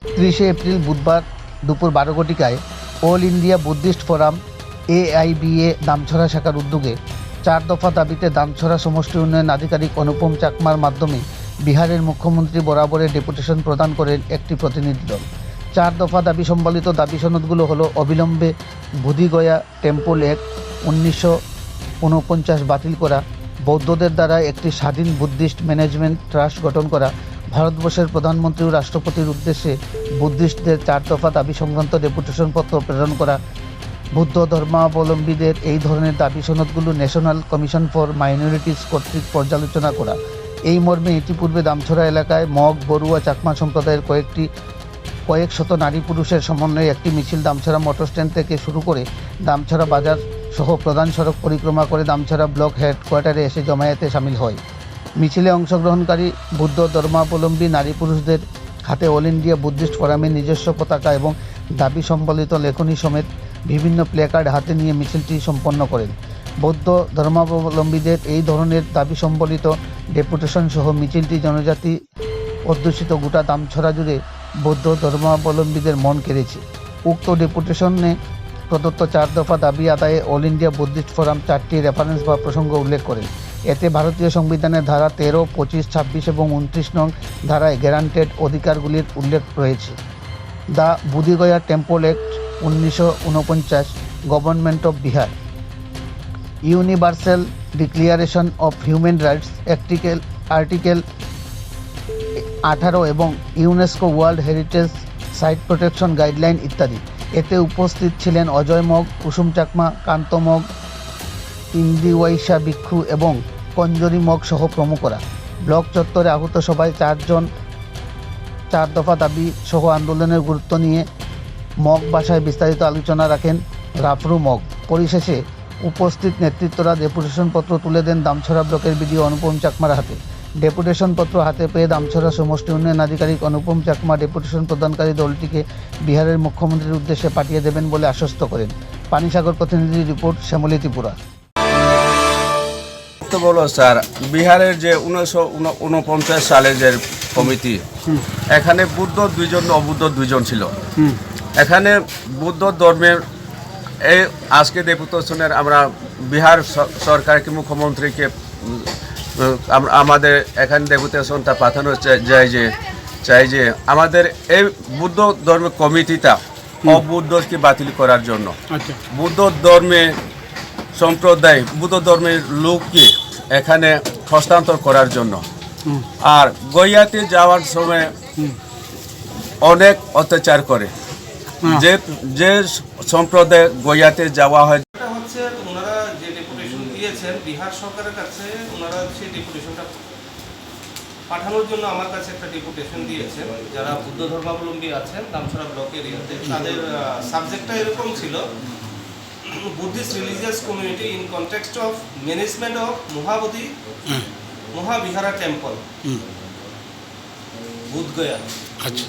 30 April বুধবার দুপুর 12 ঘটিকায় all India Buddhist forum AIBA Damchhara শাখার উদ্যোগে 4 দফা দাবিতে দামছড়া সমষ্টি উন্নয়ন আধিকারিক অনুপম চাকমার মাধ্যমে বিহারের মুখ্যমন্ত্রী বরাবরে ডেপুটেশন প্রদান করেন একটি প্রতিনিধি দল। 4 দফা দাবি সম্বলিত দাবি সনদগুলো হলো অবিলম্বে বুধিগয়া টেম্পল অ্যাক্ট 1949 বাতিল করা, বৌদ্ধদের দ্বারা একটি স্বাধীন বুদ্ধিস্ট ম্যানেজমেন্ট ট্রাস্ট গঠন করা, ভারতবর্ষের প্রধানমন্ত্রী ও রাষ্ট্রপতির উদ্দেশ্যে বুদ্ধিস্টদের 4 দফা দাবি সংক্রান্ত ডেপুটেশন পত্র প্রেরণ করা, বৌদ্ধ ধর্মাবলম্বীদের এই ধরনের দাবি সনদগুলো ন্যাশনাল কমিশন ফর মাইনরিটিস কর্তৃক পর্যালোচনা করা। এই মর্মে ইতিপূর্বে দামছড়া এলাকায় মগ, বড়ুয়া, চাকমা সম্প্রদায়ের কয়েক শত নারী পুরুষের সমন্বয়ে একটি মিছিল দামছড়া মোটর স্ট্যান্ড থেকে শুরু করে দামছড়া বাজার সহ প্রধান সড়ক পরিক্রমা করে দামছড়া ব্লক হেডকোয়ার্টারে এসে জমায়েতে সামিল হয়। মিছিলে অংশগ্রহণকারী বৌদ্ধ ধর্মাবলম্বী নারী পুরুষদের হাতে অল ইন্ডিয়া বুদ্ধিস্ট ফোরামের নিজস্ব পতাকা এবং দাবি সম্বলিত লেখনী সমেত বিভিন্ন প্লেকার্ড হাতে নিয়ে মিছিলটি সম্পন্ন করেন। বৌদ্ধ ধর্মাবলম্বীদের এই ধরনের দাবি সম্বলিত ডেপুটেশন সহ মিছিলটি জনজাতি অধ্যুষিত গোটা দামছড়া জুড়ে বৌদ্ধ ধর্মাবলম্বীদের মন কেড়েছে। উক্ত ডেপুটেশনে প্রদত্ত 4 দফা দাবি আদায়ে অল ইন্ডিয়া বুদ্ধিস্ট ফোরাম 4টি রেফারেন্স বা প্রসঙ্গ উল্লেখ করেন। এতে ভারতীয় সংবিধানের ধারা 13, 25, 26 এবং 29 নং ধারায় গ্যারান্টেড অধিকারগুলির উল্লেখ রয়েছে। The Bodhgaya temple act 1949, government of Bihar, universal declaration of human rights article 18 এবং UNESCO world heritage site protection guideline ইত্যাদি। এতে উপস্থিত ছিলেন অজয় মগ, কুসুম চাকমা, কান্ত মগ, ইন্দিওয়াইশা ভিক্ষু এবং কঞ্জরি মগ সহ প্রমুখরা। ব্লক চত্বরে আহত সভায় 4 দফা দাবি সহ আন্দোলনের গুরুত্ব নিয়ে মগ ভাষায় বিস্তারিত আলোচনা রাখেন রাফরু মগ। পরিশেষে উপস্থিত নেতৃত্বরা ডেপুটেশন পত্র তুলে দেন দামছড়া ব্লকের বিডিও অনুপম চাকমার হাতে। ডেপুটেশন পত্র হাতে পেয়ে দামছড়া সমষ্টি উন্নয়ন আধিকারিক অনুপম চাকমা ডেপুটেশন প্রদানকারী দলটিকে বিহারের মুখ্যমন্ত্রীর উদ্দেশ্যে পাঠিয়ে দেবেন বলে আশ্বস্ত করেন। পানিসাগর প্রতিনিধি রিপোর্ট, শ্যামলী ত্রিপুরা। বলো স্যার, বিহারের যে 1949 সালের যে কমিটি, এখানে বুদ্ধ 2 জন, অবুদ্ধ 2 জন ছিল। এখানে বুদ্ধ ধর্মের এই আজকে ডেপুটেশনের আমরা বিহার সরকারকে, মুখ্যমন্ত্রীকে আমাদের এখানে ডেপুটেশনটা পাঠানো চাই যে আমাদের এই বুদ্ধ ধর্মের কমিটিটা অবুদ্ধকে বাতিল করার জন্য, বুদ্ধ ধর্মের সম্প্রদায়, বুদ্ধ ধর্মের লোককে এখানে হস্তান্তর করার জন্য। আর গয়াতে যাওয়ার সময় অনেক অত্যাচার করে, যে সম্প্রদায় গয়াতে যাওয়া হয়। হচ্ছে ওনারা যে ডেপুটেশন দিয়েছেন বিহার সরকারের কাছে, ওনারা সেই ডেপুটেশনটা পাঠানোর জন্য আমার কাছে একটা ডেপুটেশন দিয়েছেন। যারা বুদ্ধ ধর্মাবলম্বী আছেন দামছড়া ব্লক এরিয়াতে, তাদের সাবজেক্টটা এরকম ছিল, Buddhist religious community in context of management of Mahavihara temple Bodhgaya. আচ্ছা।